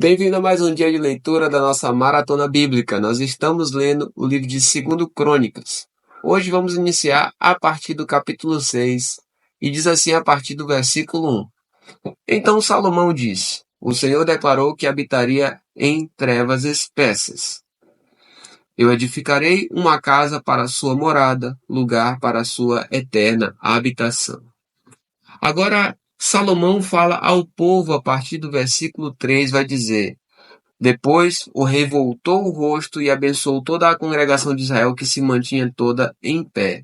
Bem-vindo a mais um dia de leitura da nossa Maratona Bíblica. Nós estamos lendo o livro de 2 Crônicas. Hoje vamos iniciar a partir do capítulo 6 e diz assim a partir do versículo 1. Então Salomão disse: O Senhor declarou que habitaria em trevas espessas. Eu edificarei uma casa para a sua morada, lugar para a sua eterna habitação. Agora, Salomão fala ao povo a partir do versículo 3, vai dizer: Depois o rei voltou o rosto e abençoou toda a congregação de Israel que se mantinha toda em pé.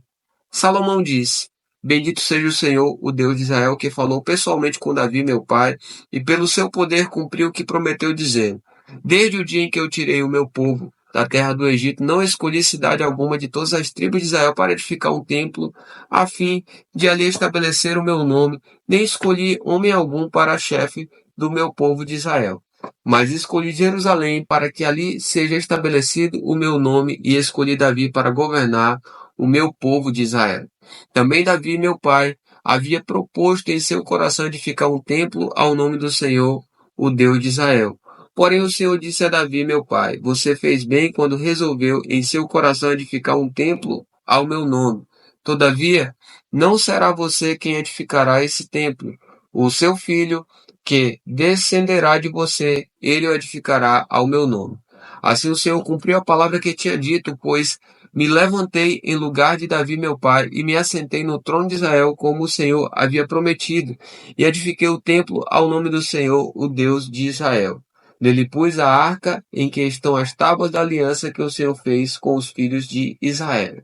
Salomão disse: Bendito seja o Senhor, o Deus de Israel, que falou pessoalmente com Davi, meu pai, e pelo seu poder cumpriu o que prometeu, dizendo: Desde o dia em que eu tirei o meu povo da terra do Egito, não escolhi cidade alguma de todas as tribos de Israel para edificar um templo, a fim de ali estabelecer o meu nome, nem escolhi homem algum para chefe do meu povo de Israel. Mas escolhi Jerusalém para que ali seja estabelecido o meu nome, e escolhi Davi para governar o meu povo de Israel. Também Davi, meu pai, havia proposto em seu coração edificar um templo ao nome do Senhor, o Deus de Israel. Porém o Senhor disse a Davi, meu pai: Você fez bem quando resolveu em seu coração edificar um templo ao meu nome. Todavia, não será você quem edificará esse templo. O seu filho, que descenderá de você, ele o edificará ao meu nome. Assim o Senhor cumpriu a palavra que tinha dito, pois me levantei em lugar de Davi meu pai, e me assentei no trono de Israel, como o Senhor havia prometido, e edifiquei o templo ao nome do Senhor, o Deus de Israel. Nele pus a arca em que estão as tábuas da aliança que o Senhor fez com os filhos de Israel.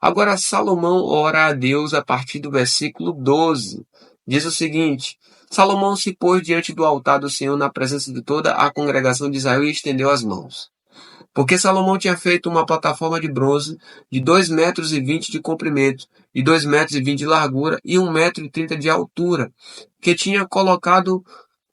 Agora Salomão ora a Deus a partir do versículo 12. Diz o seguinte: Salomão se pôs diante do altar do Senhor na presença de toda a congregação de Israel e estendeu as mãos. Porque Salomão tinha feito uma plataforma de bronze de 2,20 metros de comprimento, de 2,20 metros de largura e 1,30 metros de altura, que tinha colocado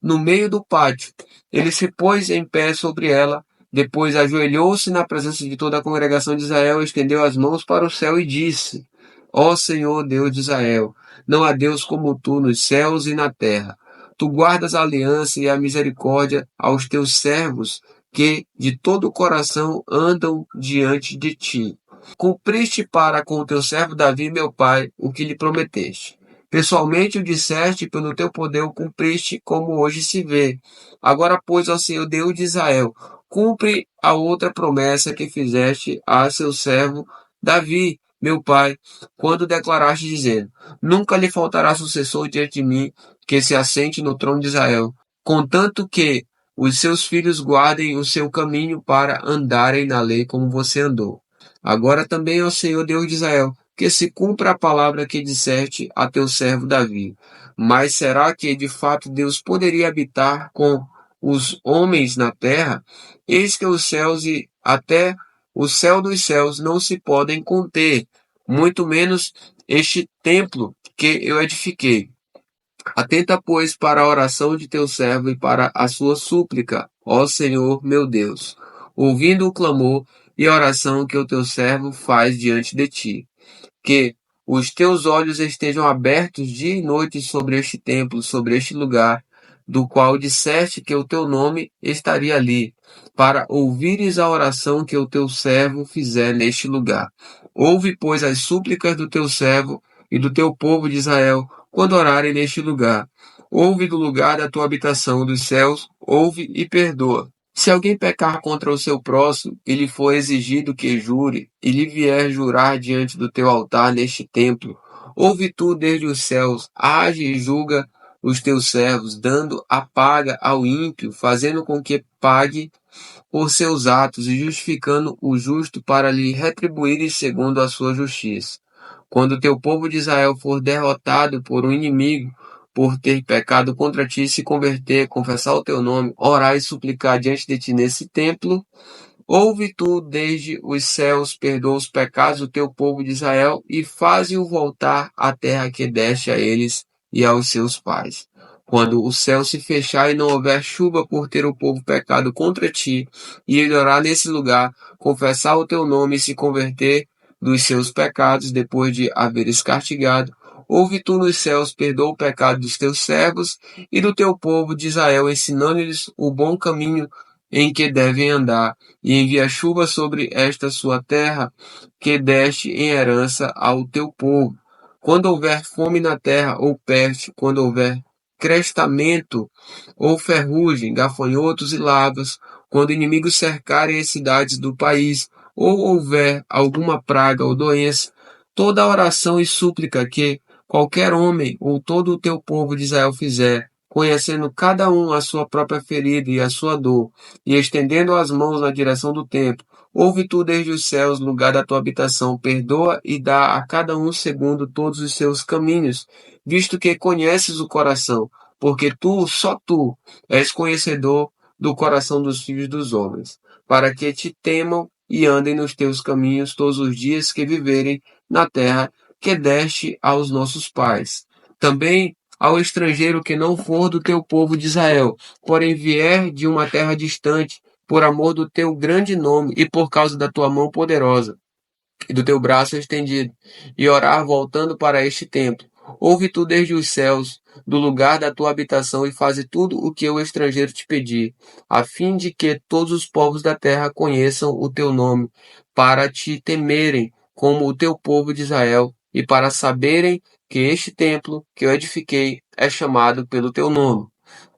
no meio do pátio. Ele se pôs em pé sobre ela, depois ajoelhou-se na presença de toda a congregação de Israel, estendeu as mãos para o céu e disse: Ó Senhor Deus de Israel, não há Deus como tu nos céus e na terra. Tu guardas a aliança e a misericórdia aos teus servos, que de todo o coração andam diante de ti. Cumpriste para com o teu servo Davi, meu pai, o que lhe prometeste. Pessoalmente o disseste, pelo teu poder o cumpriste, como hoje se vê. Agora, pois, ó Senhor Deus de Israel, cumpre a outra promessa que fizeste a seu servo Davi, meu pai, quando declaraste dizendo: Nunca lhe faltará sucessor diante de mim, que se assente no trono de Israel, contanto que os seus filhos guardem o seu caminho para andarem na lei como você andou. Agora também, ó Senhor Deus de Israel, que se cumpra a palavra que disseste a teu servo Davi. Mas será que de fato Deus poderia habitar com os homens na terra? Eis que os céus e até o céu dos céus não se podem conter, muito menos este templo que eu edifiquei. Atenta, pois, para a oração de teu servo e para a sua súplica, ó Senhor meu Deus, ouvindo o clamor e a oração que o teu servo faz diante de ti. Que os teus olhos estejam abertos dia e noite sobre este templo, sobre este lugar, do qual disseste que o teu nome estaria ali, para ouvires a oração que o teu servo fizer neste lugar. Ouve, pois, as súplicas do teu servo e do teu povo de Israel, quando orarem neste lugar. Ouve do lugar da tua habitação dos céus, ouve e perdoa. Se alguém pecar contra o seu próximo, e lhe for exigido que jure, e lhe vier jurar diante do teu altar neste templo, ouve tu desde os céus, age e julga os teus servos, dando a paga ao ímpio, fazendo com que pague por seus atos e justificando o justo para lhe retribuir segundo a sua justiça. Quando o teu povo de Israel for derrotado por um inimigo, por ter pecado contra ti, se converter, confessar o teu nome, orar e suplicar diante de ti nesse templo, ouve tu desde os céus, perdoa os pecados do teu povo de Israel e faze-o voltar à terra que deste a eles e aos seus pais. Quando o céu se fechar e não houver chuva por ter o povo pecado contra ti, e ele orar nesse lugar, confessar o teu nome e se converter dos seus pecados depois de haveres castigado, Ouve tu nos céus, perdoa o pecado dos teus servos e do teu povo de Israel, ensinando-lhes o bom caminho em que devem andar, e envia chuva sobre esta sua terra, que deste em herança ao teu povo. Quando houver fome na terra, ou peste, quando houver crestamento, ou ferrugem, gafanhotos e lavas, quando inimigos cercarem as cidades do país, ou houver alguma praga ou doença, toda oração e súplica que qualquer homem ou todo o teu povo de Israel fizer, conhecendo cada um a sua própria ferida e a sua dor, e estendendo as mãos na direção do templo, ouve tu desde os céus, lugar da tua habitação, perdoa e dá a cada um segundo todos os seus caminhos, visto que conheces o coração, porque tu, só tu, és conhecedor do coração dos filhos dos homens, para que te temam e andem nos teus caminhos todos os dias que viverem na terra que deste aos nossos pais. Também ao estrangeiro que não for do teu povo de Israel, porém vier de uma terra distante, por amor do teu grande nome e por causa da tua mão poderosa e do teu braço estendido, e orar voltando para este templo. Ouve tu desde os céus, do lugar da tua habitação, e faze tudo o que o estrangeiro te pedir, a fim de que todos os povos da terra conheçam o teu nome, para te temerem como o teu povo de Israel, e para saberem que este templo que eu edifiquei é chamado pelo teu nome.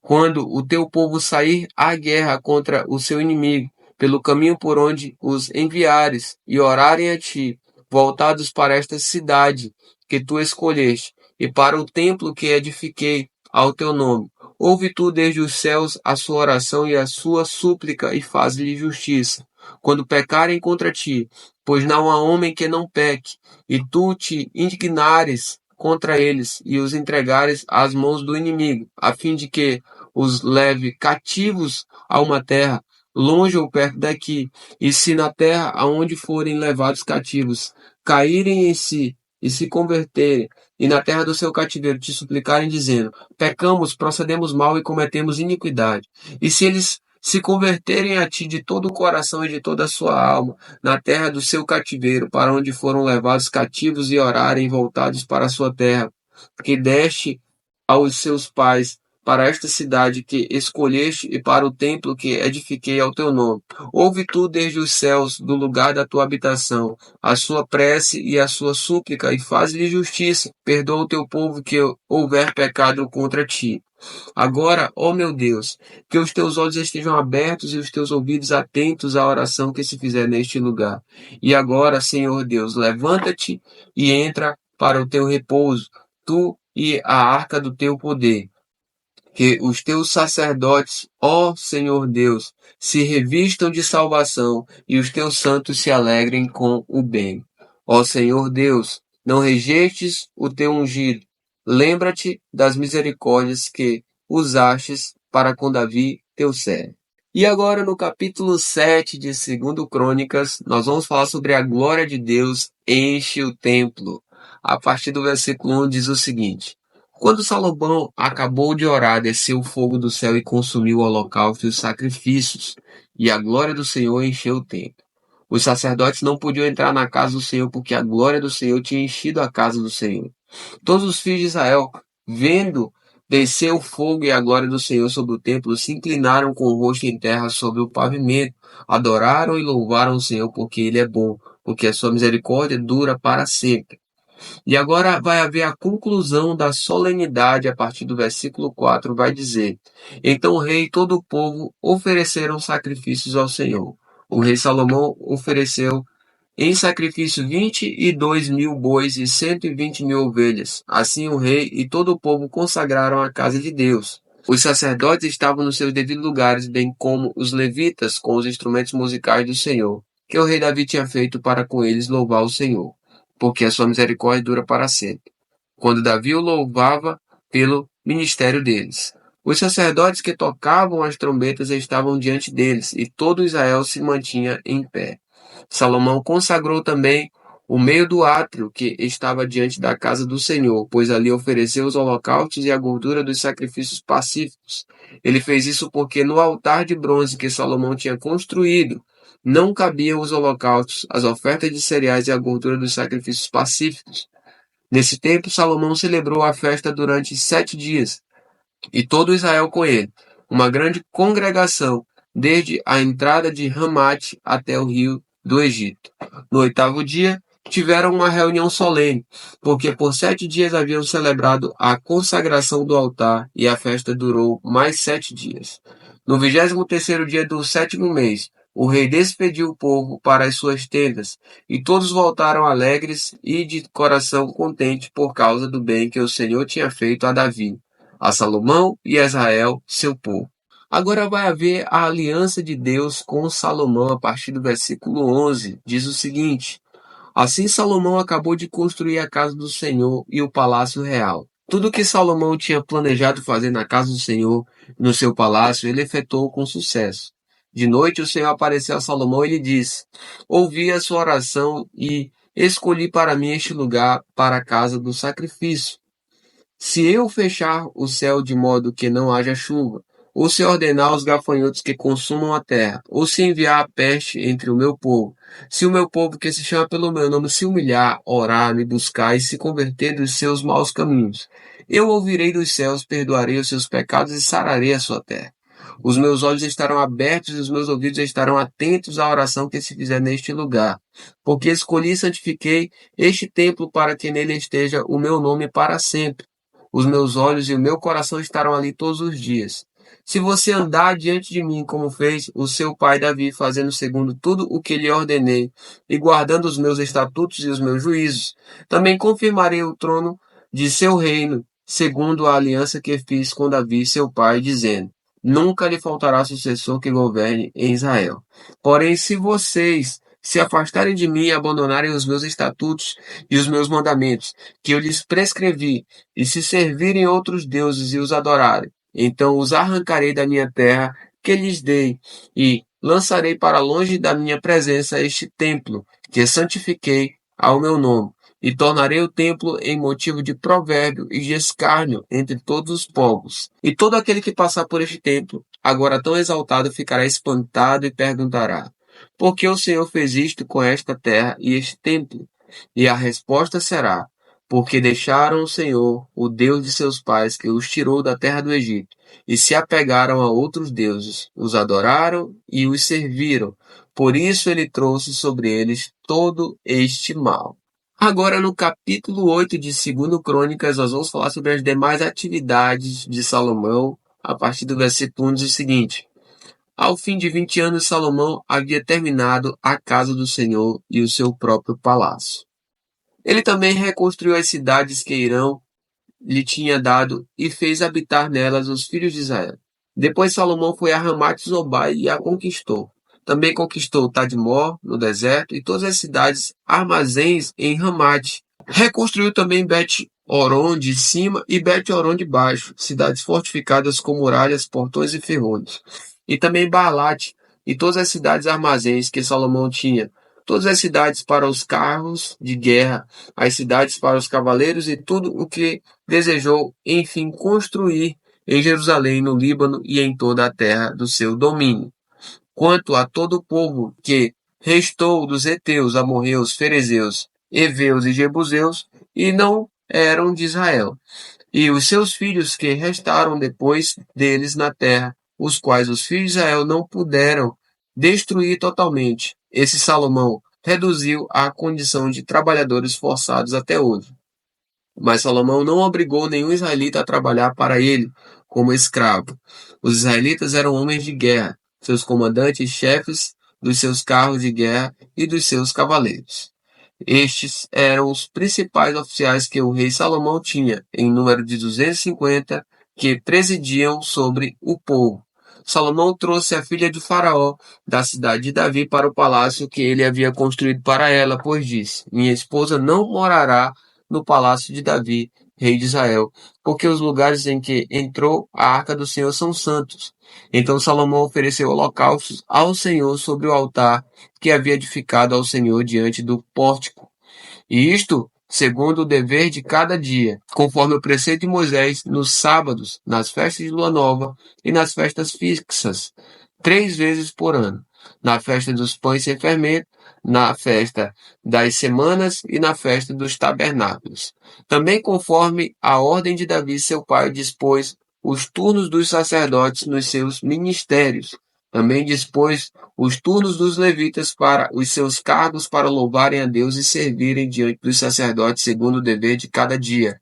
Quando o teu povo sair à guerra contra o seu inimigo, pelo caminho por onde os enviares, e orarem a ti, voltados para esta cidade que tu escolheste, e para o templo que edifiquei ao teu nome. Ouve tu desde os céus a sua oração e a sua súplica, e faz-lhe justiça. Quando pecarem contra ti, pois não há homem que não peque, e tu te indignares contra eles, e os entregares às mãos do inimigo, a fim de que os leve cativos a uma terra, longe ou perto daqui, e se na terra aonde forem levados cativos, caírem em si e se converterem, e na terra do seu cativeiro te suplicarem, dizendo: pecamos, procedemos mal e cometemos iniquidade. E se eles se converterem a ti de todo o coração e de toda a sua alma, na terra do seu cativeiro, para onde foram levados cativos, e orarem voltados para a sua terra, que deste aos seus pais, para esta cidade que escolheste e para o templo que edifiquei ao teu nome. Ouve tu desde os céus, do lugar da tua habitação, a sua prece e a sua súplica, e faz-lhe justiça. Perdoa o teu povo que houver pecado contra ti. Agora, ó meu Deus, que os teus olhos estejam abertos e os teus ouvidos atentos à oração que se fizer neste lugar. E agora, Senhor Deus, levanta-te e entra para o teu repouso, tu e a arca do teu poder. Que os teus sacerdotes, ó Senhor Deus, se revistam de salvação e os teus santos se alegrem com o bem. Ó Senhor Deus, não rejeites o teu ungido. Lembra-te das misericórdias que usastes para com Davi, teu servo. E agora no capítulo 7 de 2 Crônicas, nós vamos falar sobre a glória de Deus enche o templo. A partir do versículo 1 diz o seguinte: quando Salomão acabou de orar, desceu o fogo do céu e consumiu o holocausto e os sacrifícios, e a glória do Senhor encheu o templo. Os sacerdotes não podiam entrar na casa do Senhor, porque a glória do Senhor tinha enchido a casa do Senhor. Todos os filhos de Israel, vendo descer o fogo e a glória do Senhor sobre o templo, se inclinaram com o rosto em terra sobre o pavimento, adoraram e louvaram o Senhor, porque Ele é bom, porque a sua misericórdia dura para sempre. E agora vai haver a conclusão da solenidade, a partir do versículo 4, vai dizer: então o rei e todo o povo ofereceram sacrifícios ao Senhor. O rei Salomão ofereceu em sacrifício 22.000 bois e 120.000 ovelhas. Assim o rei e todo o povo consagraram a casa de Deus. Os sacerdotes estavam nos seus devidos lugares, bem como os levitas com os instrumentos musicais do Senhor, que o rei Davi tinha feito para com eles louvar o Senhor, porque a sua misericórdia dura para sempre, quando Davi o louvava pelo ministério deles. Os sacerdotes que tocavam as trombetas estavam diante deles, e todo Israel se mantinha em pé. Salomão consagrou também o meio do átrio que estava diante da casa do Senhor, pois ali ofereceu os holocaustos e a gordura dos sacrifícios pacíficos. Ele fez isso porque no altar de bronze que Salomão tinha construído, não cabiam os holocaustos, as ofertas de cereais e a gordura dos sacrifícios pacíficos. Nesse tempo, Salomão celebrou a festa durante 7 dias, e todo Israel com ele, uma grande congregação, desde a entrada de Ramate até o rio do Egito. No 8º dia, tiveram uma reunião solene, porque por 7 dias haviam celebrado a consagração do altar, e a festa durou mais 7 dias. No 23º dia do 7º mês, o rei despediu o povo para as suas tendas, e todos voltaram alegres e de coração contente por causa do bem que o Senhor tinha feito a Davi, a Salomão e a Israel, seu povo. Agora vai haver a aliança de Deus com Salomão a partir do versículo 11. Diz o seguinte: Assim Salomão acabou de construir a casa do Senhor e o palácio real. Tudo o que Salomão tinha planejado fazer na casa do Senhor e no seu palácio, ele efetuou com sucesso. De noite o Senhor apareceu a Salomão e lhe disse: Ouvi a sua oração e escolhi para mim este lugar para a casa do sacrifício. Se eu fechar o céu de modo que não haja chuva, ou se ordenar aos gafanhotos que consumam a terra, ou se enviar a peste entre o meu povo, se o meu povo que se chama pelo meu nome se humilhar, orar, me buscar e se converter dos seus maus caminhos, eu ouvirei dos céus, perdoarei os seus pecados e sararei a sua terra. Os meus olhos estarão abertos e os meus ouvidos estarão atentos à oração que se fizer neste lugar, porque escolhi e santifiquei este templo para que nele esteja o meu nome para sempre. Os meus olhos e o meu coração estarão ali todos os dias. Se você andar diante de mim, como fez o seu pai Davi, fazendo segundo tudo o que lhe ordenei, e guardando os meus estatutos e os meus juízos, também confirmarei o trono de seu reino, segundo a aliança que fiz com Davi, seu pai, dizendo: Nunca lhe faltará sucessor que governe em Israel. Porém, se vocês se afastarem de mim e abandonarem os meus estatutos e os meus mandamentos, que eu lhes prescrevi, e se servirem outros deuses e os adorarem, então os arrancarei da minha terra que lhes dei, e lançarei para longe da minha presença este templo, que santifiquei ao meu nome, e tornarei o templo em motivo de provérbio e de escárnio entre todos os povos. E todo aquele que passar por este templo, agora tão exaltado, ficará espantado e perguntará: por que o Senhor fez isto com esta terra e este templo? E a resposta será: porque deixaram o Senhor, o Deus de seus pais, que os tirou da terra do Egito, e se apegaram a outros deuses, os adoraram e os serviram. Por isso ele trouxe sobre eles todo este mal. Agora, no capítulo 8 de 2 Crônicas, nós vamos falar sobre as demais atividades de Salomão, a partir do versículo 1 diz o seguinte: Ao fim de 20 anos, Salomão havia terminado a casa do Senhor e o seu próprio palácio. Ele também reconstruiu as cidades que Irão lhe tinha dado e fez habitar nelas os filhos de Israel. Depois Salomão foi a Ramate-Zobai e a conquistou. Também conquistou Tadmor, no deserto, e todas as cidades armazéns em Ramate. Reconstruiu também Bet-Horon de cima e Bet-Horon de baixo, cidades fortificadas com muralhas, portões e ferrolhos. E também Baalat e todas as cidades armazéns que Salomão tinha, todas as cidades para os carros de guerra, as cidades para os cavaleiros e tudo o que desejou, enfim, construir em Jerusalém, no Líbano e em toda a terra do seu domínio. Quanto a todo o povo que restou dos heteus, amorreus, ferezeus, heveus e jebuseus, e não eram de Israel, e os seus filhos que restaram depois deles na terra, os quais os filhos de Israel não puderam destruir totalmente, esse Salomão reduziu à condição de trabalhadores forçados até hoje. Mas Salomão não obrigou nenhum israelita a trabalhar para ele como escravo. Os israelitas eram homens de guerra, seus comandantes e chefes dos seus carros de guerra e dos seus cavaleiros. Estes eram os principais oficiais que o rei Salomão tinha, em número de 250, que presidiam sobre o povo. Salomão trouxe a filha de Faraó da cidade de Davi para o palácio que ele havia construído para ela, pois disse: Minha esposa não morará no palácio de Davi, rei de Israel, porque os lugares em que entrou a arca do Senhor são santos. Então Salomão ofereceu holocaustos ao Senhor sobre o altar que havia edificado ao Senhor diante do pórtico. E isto segundo o dever de cada dia, conforme o preceito de Moisés, nos sábados, nas festas de lua nova e nas festas fixas, 3 vezes por ano. na festa dos pães sem fermento, na festa das semanas e na festa dos tabernáculos. Também conforme a ordem de Davi, seu pai, dispôs os turnos dos sacerdotes nos seus ministérios. Também dispôs os turnos dos levitas para os seus cargos para louvarem a Deus e servirem diante dos sacerdotes segundo o dever de cada dia,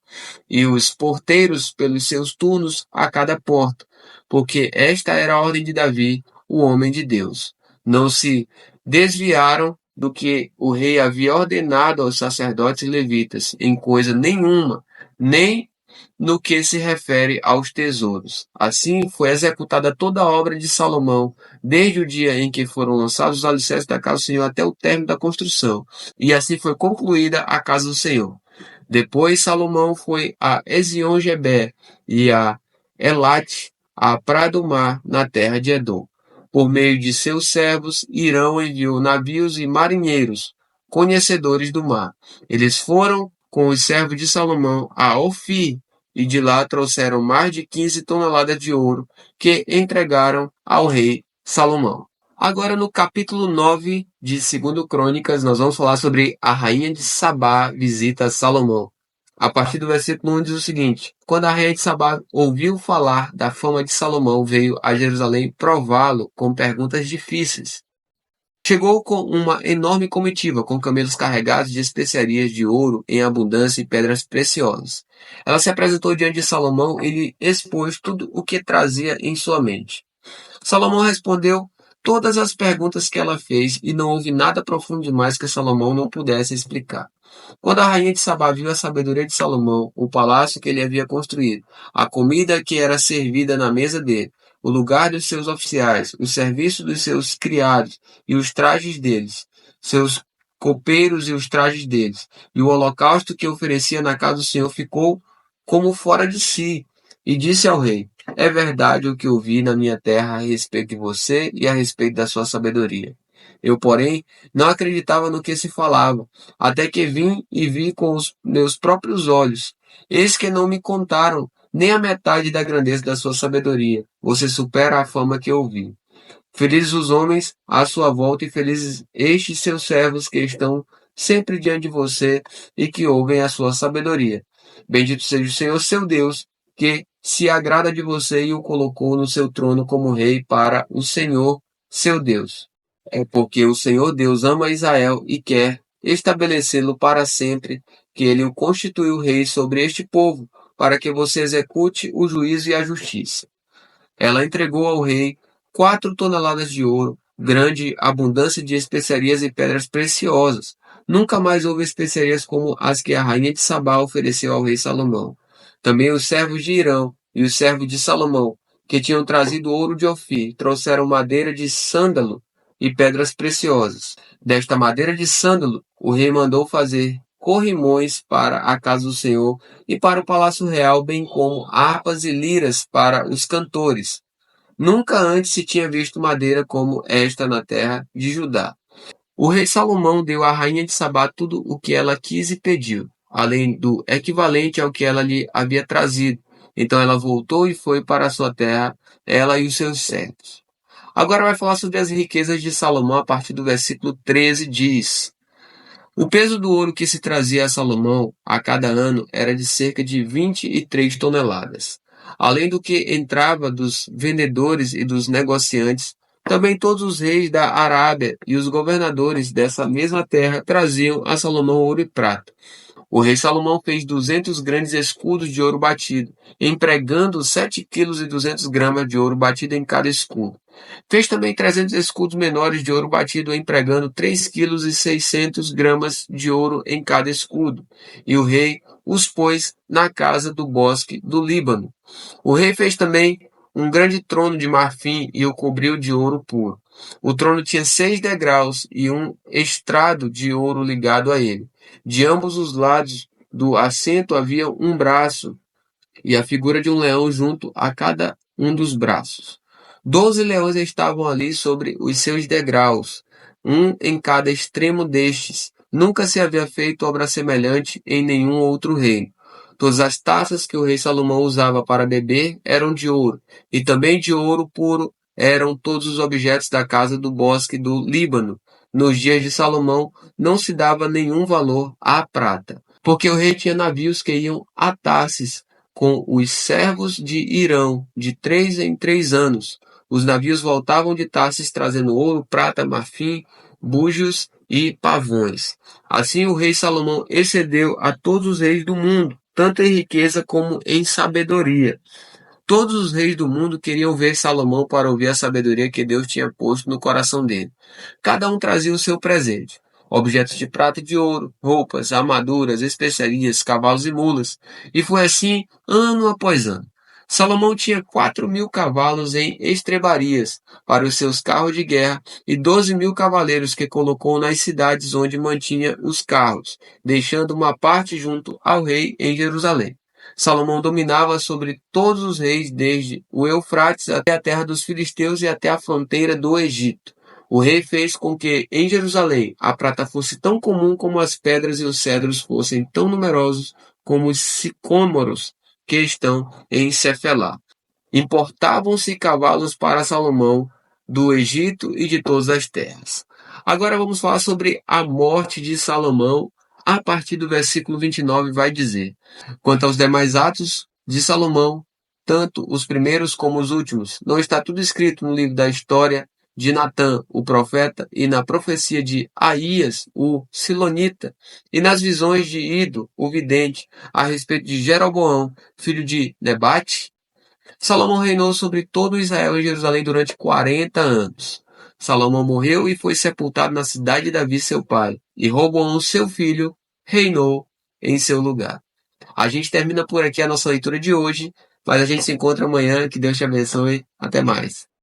e os porteiros pelos seus turnos a cada porta, porque esta era a ordem de Davi, o homem de Deus. Não se desviaram do que o rei havia ordenado aos sacerdotes e levitas, em coisa nenhuma, nem no que se refere aos tesouros. Assim foi executada toda a obra de Salomão, desde o dia em que foram lançados os alicerces da casa do Senhor até o término da construção. E assim foi concluída a casa do Senhor. Depois Salomão foi a Ezion-Geber e a Elate, à praia do mar, na terra de Edom. Por meio de seus servos, Irão enviou navios e marinheiros, conhecedores do mar. Eles foram com os servos de Salomão a Ofir, e de lá trouxeram mais de 15 toneladas de ouro, que entregaram ao rei Salomão. Agora, no capítulo 9 de 2 Crônicas, nós vamos falar sobre a rainha de Sabá visita Salomão. A partir do versículo 1 diz o seguinte: Quando a rainha de Sabá ouviu falar da fama de Salomão, veio a Jerusalém prová-lo com perguntas difíceis. Chegou com uma enorme comitiva, com camelos carregados de especiarias de ouro em abundância e pedras preciosas. Ela se apresentou diante de Salomão e lhe expôs tudo o que trazia em sua mente. Salomão respondeu todas as perguntas que ela fez, e não houve nada profundo demais que Salomão não pudesse explicar. Quando a rainha de Sabá viu a sabedoria de Salomão, o palácio que ele havia construído, a comida que era servida na mesa dele, o lugar dos seus oficiais, o serviço dos seus criados e os trajes deles, seus copeiros e os trajes deles, e o holocausto que oferecia na casa do Senhor, ficou como fora de si, e disse ao rei: É verdade o que ouvi na minha terra a respeito de você e a respeito da sua sabedoria. Eu, porém, não acreditava no que se falava, até que vim e vi com os meus próprios olhos. Eis que não me contaram nem a metade da grandeza da sua sabedoria. Você supera a fama que ouvi. Felizes os homens à sua volta, e felizes estes seus servos que estão sempre diante de você e que ouvem a sua sabedoria. Bendito seja o Senhor seu Deus, que se agrada de você e o colocou no seu trono como rei para o Senhor seu Deus. É porque o Senhor Deus ama Israel e quer estabelecê-lo para sempre, que ele o constituiu rei sobre este povo, para que você execute o juízo e a justiça. Ela entregou ao rei 4 toneladas de ouro, grande abundância de especiarias e pedras preciosas. Nunca mais houve especiarias como as que a rainha de Sabá ofereceu ao rei Salomão. Também os servos de Irão e os servos de Salomão, que tinham trazido ouro de Ofir, trouxeram madeira de sândalo e pedras preciosas. Desta madeira de sândalo, o rei mandou fazer corrimões para a casa do Senhor e para o palácio real, bem como harpas e liras para os cantores. Nunca antes se tinha visto madeira como esta na terra de Judá. O rei Salomão deu à rainha de Sabá tudo o que ela quis e pediu, além do equivalente ao que ela lhe havia trazido. Então ela voltou e foi para a sua terra, ela e os seus servos. Agora vai falar sobre as riquezas de Salomão a partir do versículo 13, diz: O peso do ouro que se trazia a Salomão a cada ano era de cerca de 23 toneladas. Além do que entrava dos vendedores e dos negociantes, também todos os reis da Arábia e os governadores dessa mesma terra traziam a Salomão ouro e prata. O rei Salomão fez 200 grandes escudos de ouro batido, empregando 7,2 kg de ouro batido em cada escudo. Fez também 300 escudos menores de ouro batido, empregando 3,6 kg de ouro em cada escudo. E o rei os pôs na casa do bosque do Líbano. O rei fez também um grande trono de marfim e o cobriu de ouro puro. O trono tinha 6 degraus e um estrado de ouro ligado a ele. De ambos os lados do assento havia um braço e a figura de um leão junto a cada um dos braços. 12 leões estavam ali sobre os seus degraus, um em cada extremo destes. Nunca se havia feito obra semelhante em nenhum outro reino. Todas as taças que o rei Salomão usava para beber eram de ouro, e também de ouro puro eram todos os objetos da casa do bosque do Líbano. Nos dias de Salomão não se dava nenhum valor à prata, porque o rei tinha navios que iam a Tarsis com os servos de Irão de 3 em 3 anos. Os navios voltavam de Tarsis trazendo ouro, prata, marfim, búzios e pavões. Assim o rei Salomão excedeu a todos os reis do mundo, tanto em riqueza como em sabedoria. Todos os reis do mundo queriam ver Salomão para ouvir a sabedoria que Deus tinha posto no coração dele. Cada um trazia o seu presente: objetos de prata e de ouro, roupas, armaduras, especiarias, cavalos e mulas. E foi assim ano após ano. Salomão tinha 4.000 cavalos em estrebarias para os seus carros de guerra e 12.000 cavaleiros que colocou nas cidades onde mantinha os carros, deixando uma parte junto ao rei em Jerusalém. Salomão dominava sobre todos os reis, desde o Eufrates até a terra dos filisteus e até a fronteira do Egito. O rei fez com que em Jerusalém a prata fosse tão comum como as pedras e os cedros fossem tão numerosos como os sicômoros que estão em Cefelá. Importavam-se cavalos para Salomão do Egito e de todas as terras. Agora vamos falar sobre a morte de Salomão. A partir do versículo 29 vai dizer: quanto aos demais atos de Salomão, tanto os primeiros como os últimos, não está tudo escrito no livro da história de Natã, o profeta, e na profecia de Aías, o silonita, e nas visões de Ido, o vidente, a respeito de Jeroboão, filho de Nebate? Salomão reinou sobre todo Israel e Jerusalém durante 40 anos. Salomão morreu e foi sepultado na cidade de Davi, seu pai, e Roboão, seu filho, reinou em seu lugar. A gente termina por aqui a nossa leitura de hoje, mas a gente se encontra amanhã. Que Deus te abençoe. Até mais.